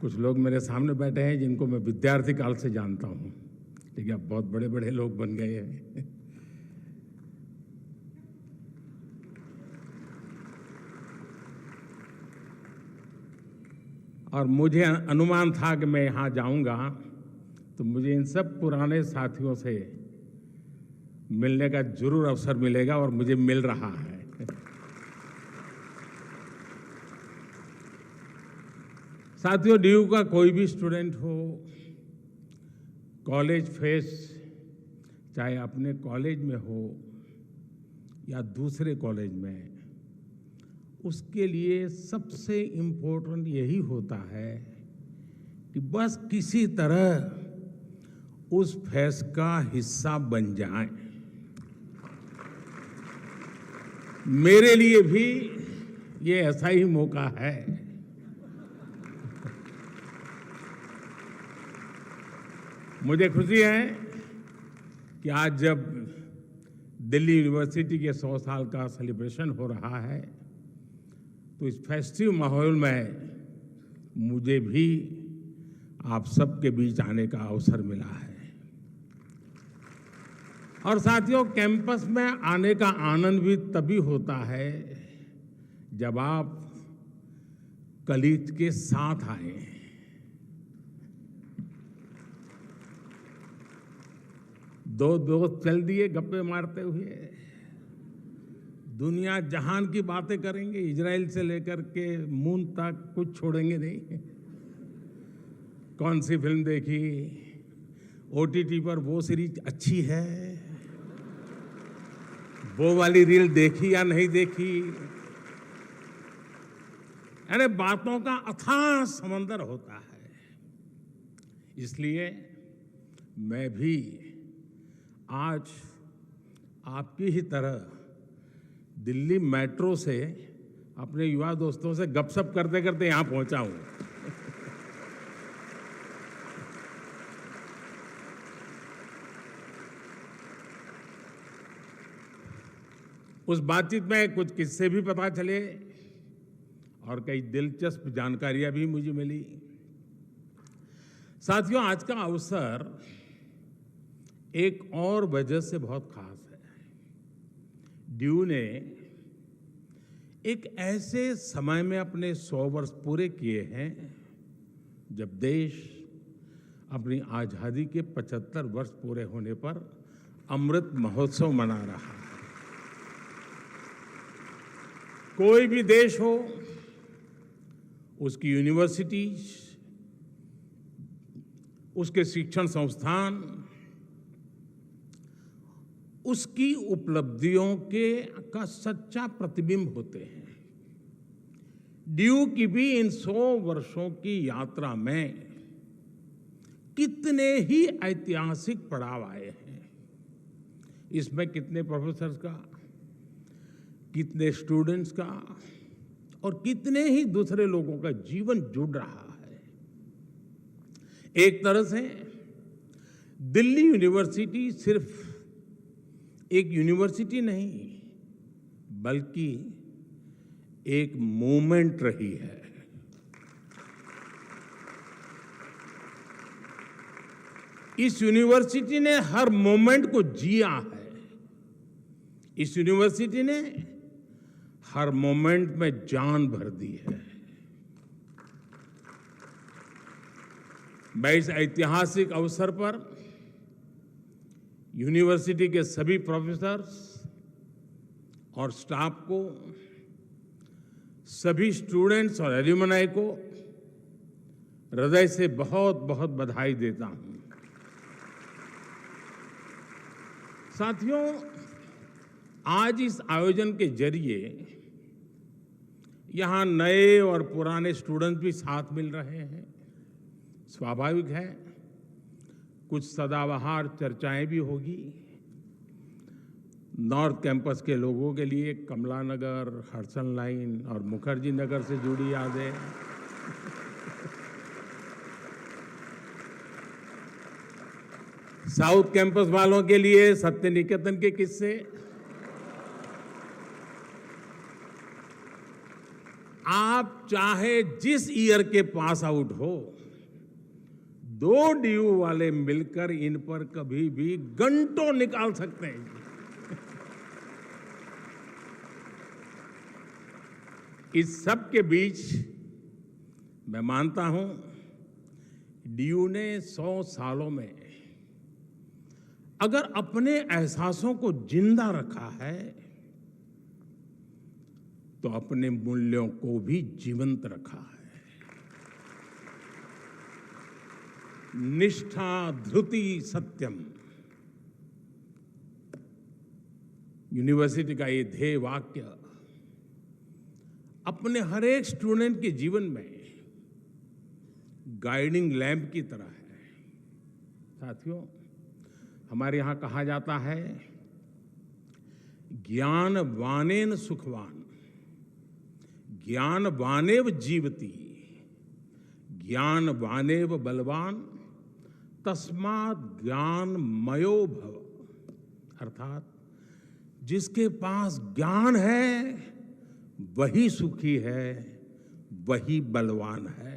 कुछ लोग मेरे सामने बैठे हैं जिनको मैं विद्यार्थी काल से जानता हूं, लेकिन अब बहुत बड़े बड़े लोग बन गए हैं। और मुझे अनुमान था कि मैं यहां जाऊंगा तो मुझे इन सब पुराने साथियों से मिलने का जरूर अवसर मिलेगा, और मुझे मिल रहा है। साथियों, डीयू का कोई भी स्टूडेंट हो, कॉलेज फेस्ट चाहे अपने कॉलेज में हो या दूसरे कॉलेज में, उसके लिए सबसे इम्पोर्टेंट यही होता है कि बस किसी तरह उस फेस्ट का हिस्सा बन जाएं। मेरे लिए भी ये ऐसा ही मौका है। मुझे खुशी है कि आज जब दिल्ली यूनिवर्सिटी के 100 साल का सेलिब्रेशन हो रहा है, तो इस फेस्टिव माहौल में मुझे भी आप सबके बीच आने का अवसर मिला है। और साथियों, कैंपस में आने का आनंद भी तभी होता है जब आप कलीग के साथ आए। दो दोस्त चल दिए गप्पे मारते हुए, दुनिया जहान की बातें करेंगे, इजराइल से लेकर के मून तक कुछ छोड़ेंगे नहीं। कौन सी फिल्म देखी, ओटीटी पर वो सीरीज अच्छी है, वो वाली रील देखी या नहीं देखी। अरे बातों का अथाह समंदर होता है। इसलिए मैं भी आज आपकी ही तरह दिल्ली मेट्रो से अपने युवा दोस्तों से गपशप करते करते यहां पहुंचा हूं। उस बातचीत में कुछ किस्से भी पता चले और कई दिलचस्प जानकारियां भी मुझे मिली। साथियों, आज का अवसर एक और वजह से बहुत खास है। ड्यू ने एक ऐसे समय में अपने 100 वर्ष पूरे किए हैं जब देश अपनी आजादी के 75 वर्ष पूरे होने पर अमृत महोत्सव मना रहा है। कोई भी देश हो, उसकी यूनिवर्सिटीज, उसके शिक्षण संस्थान, उसकी उपलब्धियों का सच्चा प्रतिबिंब होते हैं। ड्यू की भी इन 100 वर्षों की यात्रा में कितने ही ऐतिहासिक पड़ाव आए हैं। इसमें कितने प्रोफेसर्स का, कितने स्टूडेंट्स का और कितने ही दूसरे लोगों का जीवन जुड़ रहा है। एक तरह से दिल्ली यूनिवर्सिटी सिर्फ एक यूनिवर्सिटी नहीं, बल्कि एक मूवमेंट रही है। इस यूनिवर्सिटी ने हर मोमेंट को जिया है। इस यूनिवर्सिटी ने हर मोमेंट में जान भर दी है। मैं इस ऐतिहासिक अवसर पर यूनिवर्सिटी के सभी प्रोफेसर्स और स्टाफ को, सभी स्टूडेंट्स और एल्यूमनाई को हृदय से बहुत बहुत बधाई देता हूं। साथियों, आज इस आयोजन के जरिए यहां नए और पुराने स्टूडेंट्स भी साथ मिल रहे हैं। स्वाभाविक है, कुछ सदाबहार चर्चाएं भी होगी। नॉर्थ कैंपस के लोगों के लिए कमला नगर, हडसन लाइन और मुखर्जी नगर से जुड़ी यादें, साउथ कैंपस वालों के लिए सत्य निकेतन के किस्से, आप चाहे जिस ईयर के पास आउट हो, 2 डीयू वाले मिलकर इन पर कभी भी घंटों निकाल सकते हैं। इस सब के बीच मैं मानता हूं, डीयू ने 100 सालों में अगर अपने एहसासों को जिंदा रखा है, तो अपने मूल्यों को भी जीवंत रखा है। निष्ठा धृति सत्यम, यूनिवर्सिटी का ये ध्येय वाक्य अपने हर एक स्टूडेंट के जीवन में गाइडिंग लैंप की तरह है। साथियों, हमारे यहां कहा जाता है, ज्ञान वानेन सुखवान, ज्ञान वानेव जीवति, ज्ञान वानेव बलवान, तस्मात् ज्ञान मयो भव। अर्थात जिसके पास ज्ञान है वही सुखी है, वही बलवान है,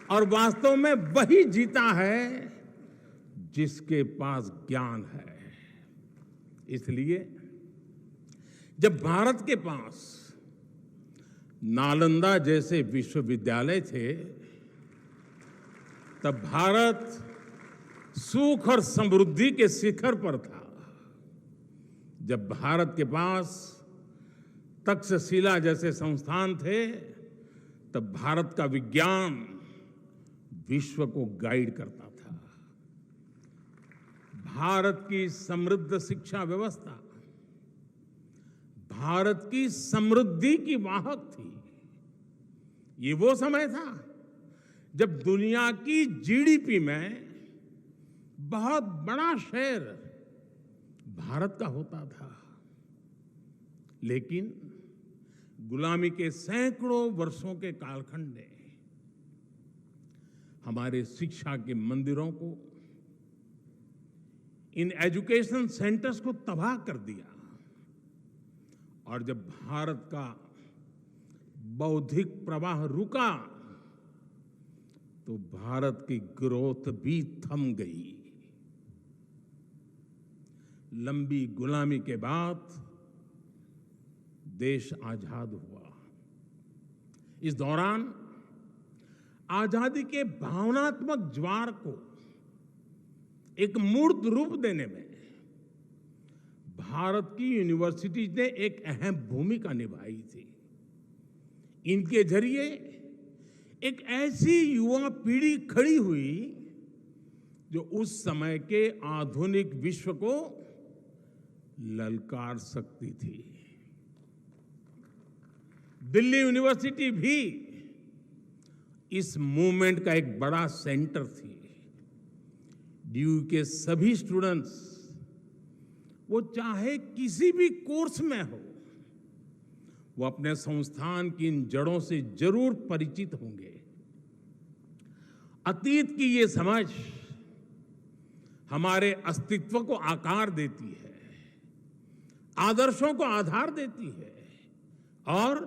और वास्तव में वही जीता है जिसके पास ज्ञान है। इसलिए जब भारत के पास नालंदा जैसे विश्वविद्यालय थे, तब भारत सुख और समृद्धि के शिखर पर था। जब भारत के पास तक्षशिला जैसे संस्थान थे, तब भारत का विज्ञान विश्व को गाइड करता था। भारत की समृद्ध शिक्षा व्यवस्था भारत की समृद्धि की वाहक थी। ये वो समय था जब दुनिया की जीडीपी में बहुत बड़ा शेयर भारत का होता था। लेकिन गुलामी के सैकड़ों वर्षों के कालखंड ने हमारे शिक्षा के मंदिरों को, इन एजुकेशन सेंटर्स को तबाह कर दिया। और जब भारत का बौद्धिक प्रवाह रुका, तो भारत की ग्रोथ भी थम गई। लंबी गुलामी के बाद देश आजाद हुआ। इस दौरान आजादी के भावनात्मक ज्वार को एक मूर्त रूप देने में भारत की यूनिवर्सिटीज ने एक अहम भूमिका निभाई थी। इनके जरिए एक ऐसी युवा पीढ़ी खड़ी हुई जो उस समय के आधुनिक विश्व को ललकार सकती थी। दिल्ली यूनिवर्सिटी भी इस मूवमेंट का एक बड़ा सेंटर थी। डीयू के सभी स्टूडेंट्स, वो चाहे किसी भी कोर्स में हो, वो अपने संस्थान की इन जड़ों से जरूर परिचित होंगे। अतीत की ये समझ हमारे अस्तित्व को आकार देती है, आदर्शों को आधार देती है और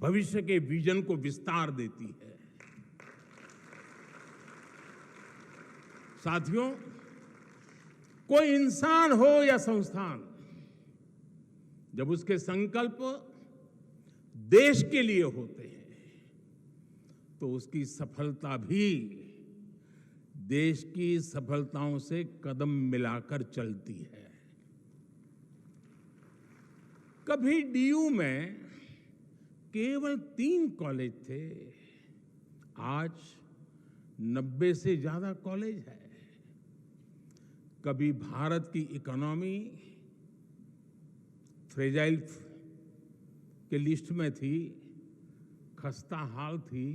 भविष्य के विजन को विस्तार देती है। साथियों, कोई इंसान हो या संस्थान, जब उसके संकल्प देश के लिए होते हैं, तो उसकी सफलता भी देश की सफलताओं से कदम मिलाकर चलती है। कभी डीयू में केवल 3 कॉलेज थे, आज 90 से ज्यादा कॉलेज है। कभी भारत की इकोनॉमी फ्रेजाइल के लिस्ट में थी, खस्ता हाल थी।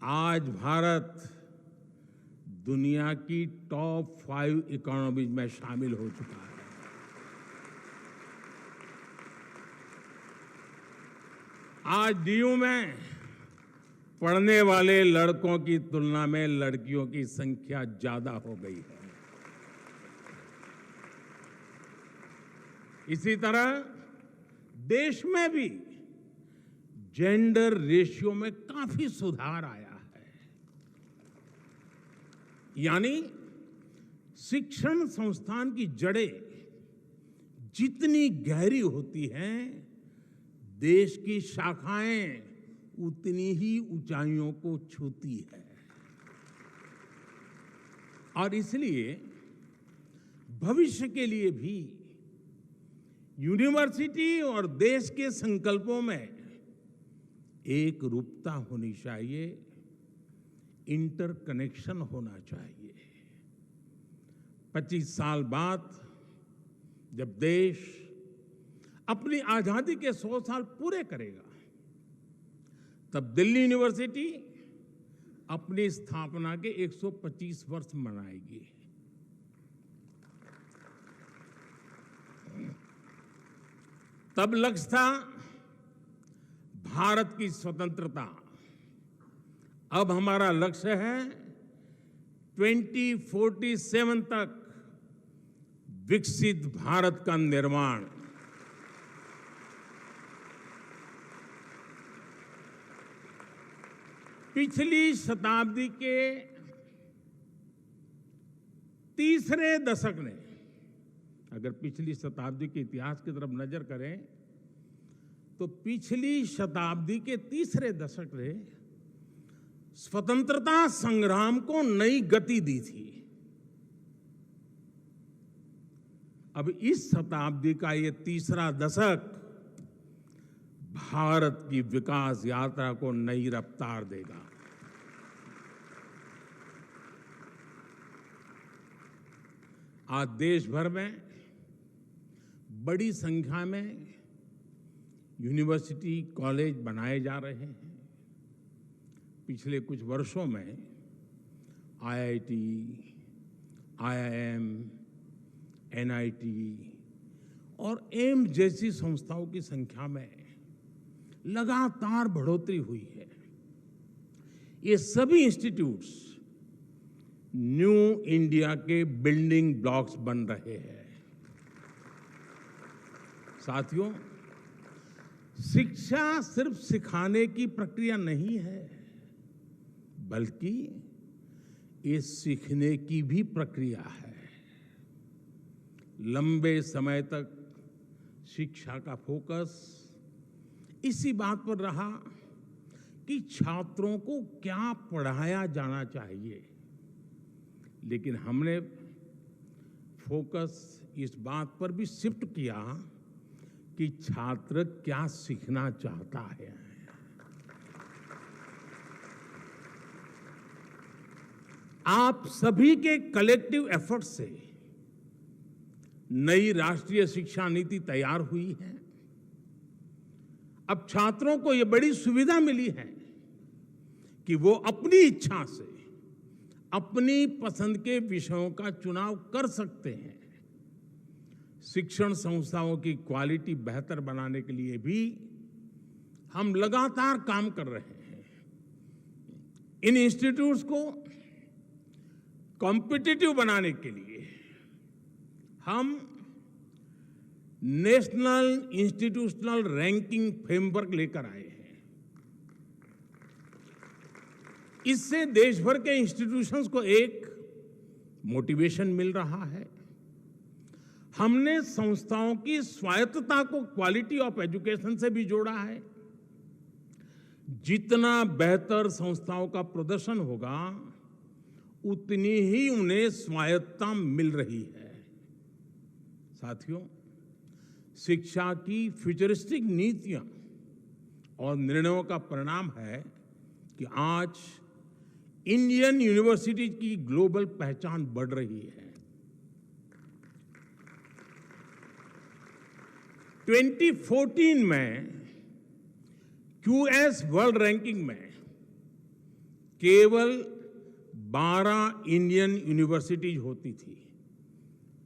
आज भारत दुनिया की टॉप 5 इकोनॉमीज में शामिल हो चुका है। आज डीयू में पढ़ने वाले लड़कों की तुलना में लड़कियों की संख्या ज्यादा हो गई है। इसी तरह देश में भी जेंडर रेशियो में काफी सुधार आया है। यानी शिक्षण संस्थान की जड़ें जितनी गहरी होती हैं, देश की शाखाएं उतनी ही ऊंचाइयों को छूती है। और इसलिए भविष्य के लिए भी यूनिवर्सिटी और देश के संकल्पों में एक रूपता होनी चाहिए, इंटरकनेक्शन होना चाहिए। 25 साल बाद जब देश अपनी आजादी के 100 साल पूरे करेगा, तब दिल्ली यूनिवर्सिटी अपनी स्थापना के 125 वर्ष मनाएगी। तब लक्ष्य था भारत की स्वतंत्रता। अब हमारा लक्ष्य है 2047 तक विकसित भारत का निर्माण। पिछली शताब्दी के तीसरे दशक ने, अगर पिछली शताब्दी के इतिहास की तरफ नजर करें तो पिछली शताब्दी के तीसरे दशक ने स्वतंत्रता संग्राम को नई गति दी थी। अब इस शताब्दी का ये तीसरा दशक भारत की विकास यात्रा को नई रफ्तार देगा। आज देश भर में बड़ी संख्या में यूनिवर्सिटी, कॉलेज बनाए जा रहे हैं। पिछले कुछ वर्षों में आईआईटी, आईआईएम, एनआईटी और एम्स जैसी संस्थाओं की संख्या में लगातार बढ़ोतरी हुई है। ये सभी इंस्टीट्यूट्स न्यू इंडिया के बिल्डिंग ब्लॉक्स बन रहे हैं। साथियों, शिक्षा सिर्फ सिखाने की प्रक्रिया नहीं है, बल्कि ये सीखने की भी प्रक्रिया है। लंबे समय तक शिक्षा का फोकस इसी बात पर रहा कि छात्रों को क्या पढ़ाया जाना चाहिए, लेकिन हमने फोकस इस बात पर भी शिफ्ट किया कि छात्र क्या सीखना चाहता है। आप सभी के कलेक्टिव एफर्ट से नई राष्ट्रीय शिक्षा नीति तैयार हुई है। अब छात्रों को यह बड़ी सुविधा मिली है कि वो अपनी इच्छा से अपनी पसंद के विषयों का चुनाव कर सकते हैं। शिक्षण संस्थाओं की क्वालिटी बेहतर बनाने के लिए भी हम लगातार काम कर रहे हैं। इन इंस्टीट्यूट्स को कॉम्पिटिटिव बनाने के लिए हम नेशनल इंस्टीट्यूशनल रैंकिंग फ्रेमवर्क लेकर आए हैं। इससे देश भर के इंस्टीट्यूशंस को एक मोटिवेशन मिल रहा है। हमने संस्थाओं की स्वायत्तता को क्वालिटी ऑफ एजुकेशन से भी जोड़ा है। जितना बेहतर संस्थाओं का प्रदर्शन होगा, उतनी ही उन्हें स्वायत्तता मिल रही है। साथियों, शिक्षा की फ्यूचरिस्टिक नीतियां और निर्णयों का परिणाम है कि आज इंडियन यूनिवर्सिटी की ग्लोबल पहचान बढ़ रही है। 2014 में क्यूएस वर्ल्ड रैंकिंग में केवल 12 इंडियन यूनिवर्सिटीज होती थी।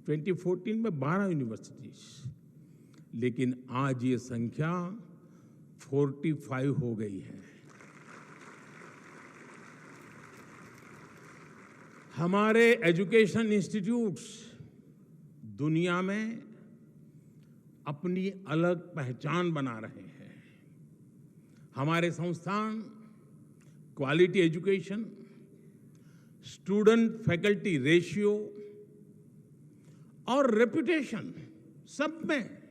2014 में 12 यूनिवर्सिटीज, लेकिन आज ये संख्या 45 हो गई है। हमारे एजुकेशन इंस्टीट्यूट्स दुनिया में अपनी अलग पहचान बना रहे हैं। हमारे संस्थान quality education, student faculty ratio और रेपुटेशन सब में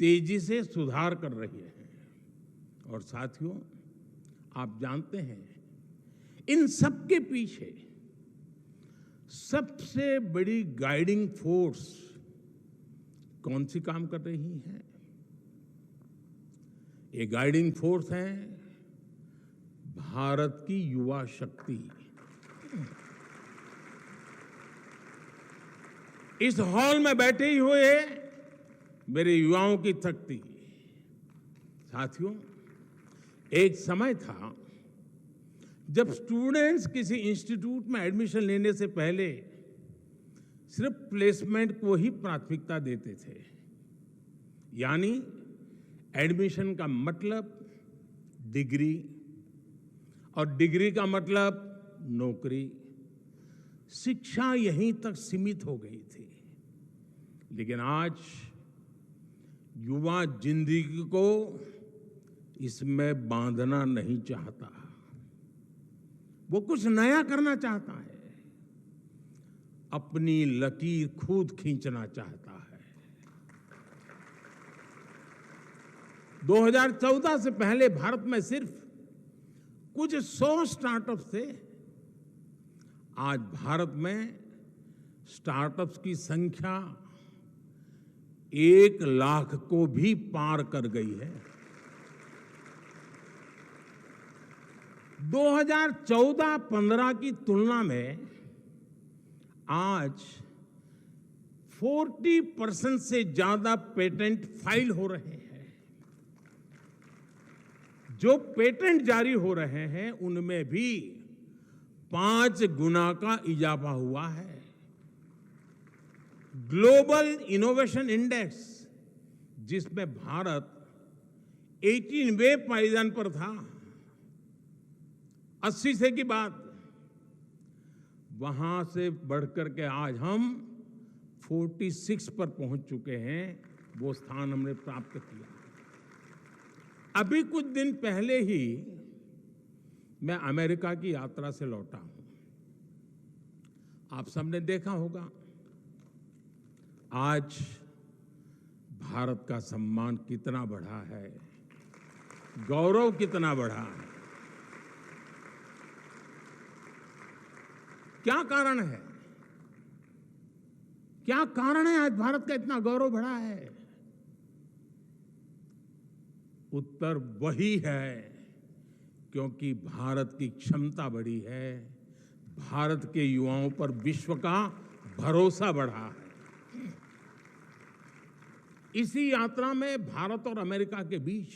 तेजी से सुधार कर रही है। और साथियों, आप जानते हैं, इन सब के पीछे सबसे बड़ी गाइडिंग फोर्स कौन सी काम कर रही है? ये गाइडिंग फोर्स है भारत की युवा शक्ति। इस हॉल में बैठे ही हुए मेरे युवाओं की शक्ति। साथियों, एक समय था जब स्टूडेंट्स किसी इंस्टीट्यूट में एडमिशन लेने से पहले सिर्फ प्लेसमेंट को ही प्राथमिकता देते थे। यानी एडमिशन का मतलब डिग्री और डिग्री का मतलब नौकरी। शिक्षा यहीं तक सीमित हो गई थी। लेकिन आज युवा जिंदगी को इसमें बांधना नहीं चाहता, वो कुछ नया करना चाहता है, अपनी लकीर खुद खींचना चाहता है। 2014 से पहले भारत में सिर्फ कुछ 100 स्टार्टअप्स थे। आज भारत में स्टार्टअप्स की संख्या 1 लाख को भी पार कर गई है। 2014-15 की तुलना में आज 40% से ज्यादा पेटेंट फाइल हो रहे हैं। जो पेटेंट जारी हो रहे हैं उनमें भी 5 गुना का इजाफा हुआ है। ग्लोबल इनोवेशन इंडेक्स, जिसमें भारत 18वें पायदान पर था 80 से की बात, वहां से बढ़कर के आज हम 46 पर पहुंच चुके हैं। वो स्थान हमने प्राप्त किया। अभी कुछ दिन पहले ही मैं अमेरिका की यात्रा से लौटा हूं। आप सबने देखा होगा आज भारत का सम्मान कितना बढ़ा है, गौरव कितना बढ़ा है। क्या कारण है? क्या कारण है आज भारत का इतना गौरव बढ़ा है? उत्तर वही है, क्योंकि भारत की क्षमता बढ़ी है, भारत के युवाओं पर विश्व का भरोसा बढ़ा है। इसी यात्रा में भारत और अमेरिका के बीच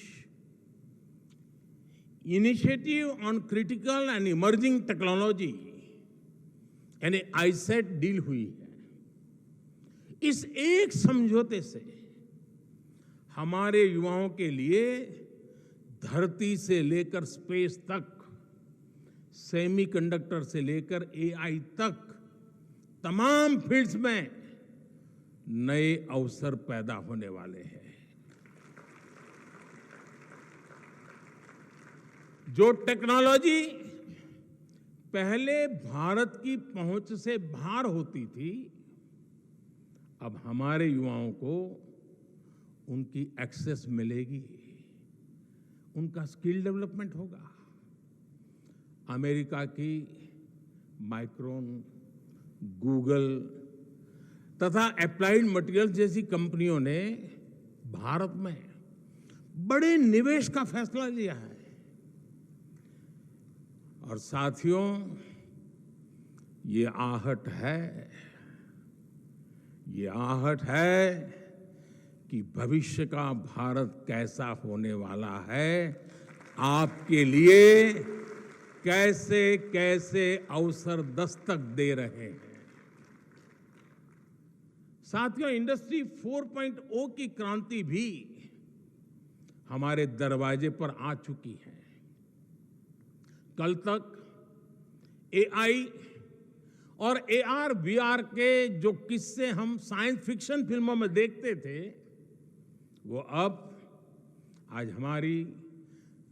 initiative on critical and emerging technology यानी आईसेट डील हुई है। इस एक समझौते से हमारे युवाओं के लिए धरती से लेकर स्पेस तक, सेमीकंडक्टर से लेकर एआई तक तमाम फील्ड्स में नए अवसर पैदा होने वाले हैं। जो टेक्नोलॉजी पहले भारत की पहुंच से बाहर होती थी, अब हमारे युवाओं को उनकी एक्सेस मिलेगी, उनका स्किल डेवलपमेंट होगा। अमेरिका की माइक्रोन, गूगल तथा एप्लाइड मटेरियल्स जैसी कंपनियों ने भारत में बड़े निवेश का फैसला लिया है। और साथियों, ये आहट है कि भविष्य का भारत कैसा होने वाला है, आपके लिए कैसे कैसे अवसर दस्तक दे रहे हैं। साथियों, इंडस्ट्री 4.0 की क्रांति भी हमारे दरवाजे पर आ चुकी है। कल तक एआई और एआर वीआर के जो किस्से हम साइंस फिक्शन फिल्मों में देखते थे, वो अब आज हमारी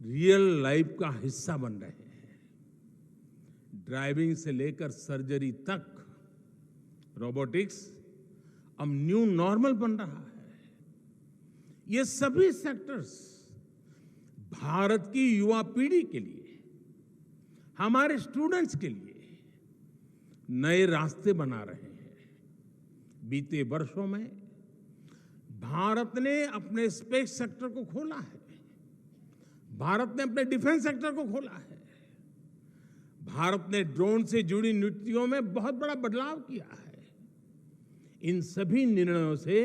रियल लाइफ का हिस्सा बन रहे हैं। ड्राइविंग से लेकर सर्जरी तक रोबोटिक्स अब न्यू नॉर्मल बन रहा है। ये सभी सेक्टर्स भारत की युवा पीढ़ी के लिए, हमारे स्टूडेंट्स के लिए नए रास्ते बना रहे हैं। बीते वर्षों में भारत ने अपने स्पेस सेक्टर को खोला है, भारत ने अपने डिफेंस सेक्टर को खोला है, भारत ने ड्रोन से जुड़ी नीतियों में बहुत बड़ा बदलाव किया है। इन सभी निर्णयों से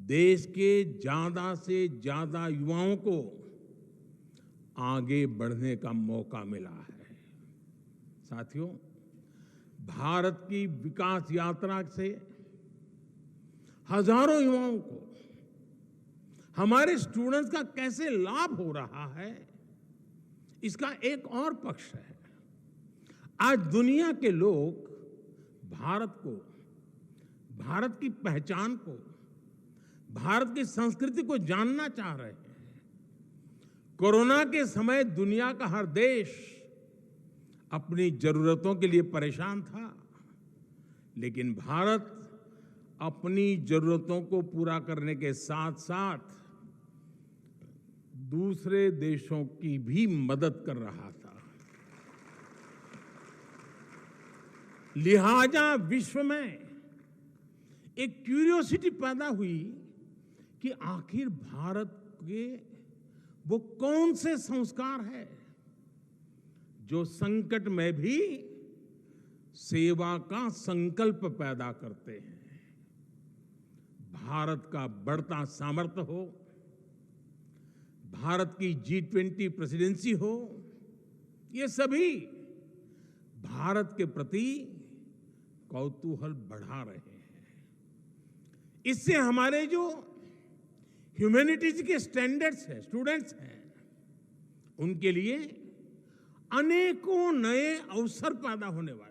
देश के ज्यादा से ज्यादा युवाओं को आगे बढ़ने का मौका मिला है। साथियों, भारत की विकास यात्रा से हजारों युवाओं को, हमारे स्टूडेंट्स का कैसे लाभ हो रहा है, इसका एक और पक्ष है। आज दुनिया के लोग भारत को, भारत की पहचान को, भारत की संस्कृति को जानना चाह रहे हैं। कोरोना के समय दुनिया का हर देश अपनी जरूरतों के लिए परेशान था, लेकिन भारत अपनी जरूरतों को पूरा करने के साथ साथ दूसरे देशों की भी मदद कर रहा था। लिहाजा विश्व में एक क्यूरियोसिटी पैदा हुई कि आखिर भारत के वो कौन से संस्कार है जो संकट में भी सेवा का संकल्प पैदा करते हैं। भारत का बढ़ता सामर्थ्य हो, भारत की G20 प्रेसिडेंसी हो, ये सभी भारत के प्रति कौतूहल बढ़ा रहे हैं। इससे हमारे जो ह्यूमैनिटीज के स्टैंडर्ड्स हैं, स्टूडेंट्स हैं, उनके लिए अनेकों नए अवसर पैदा होने वाले।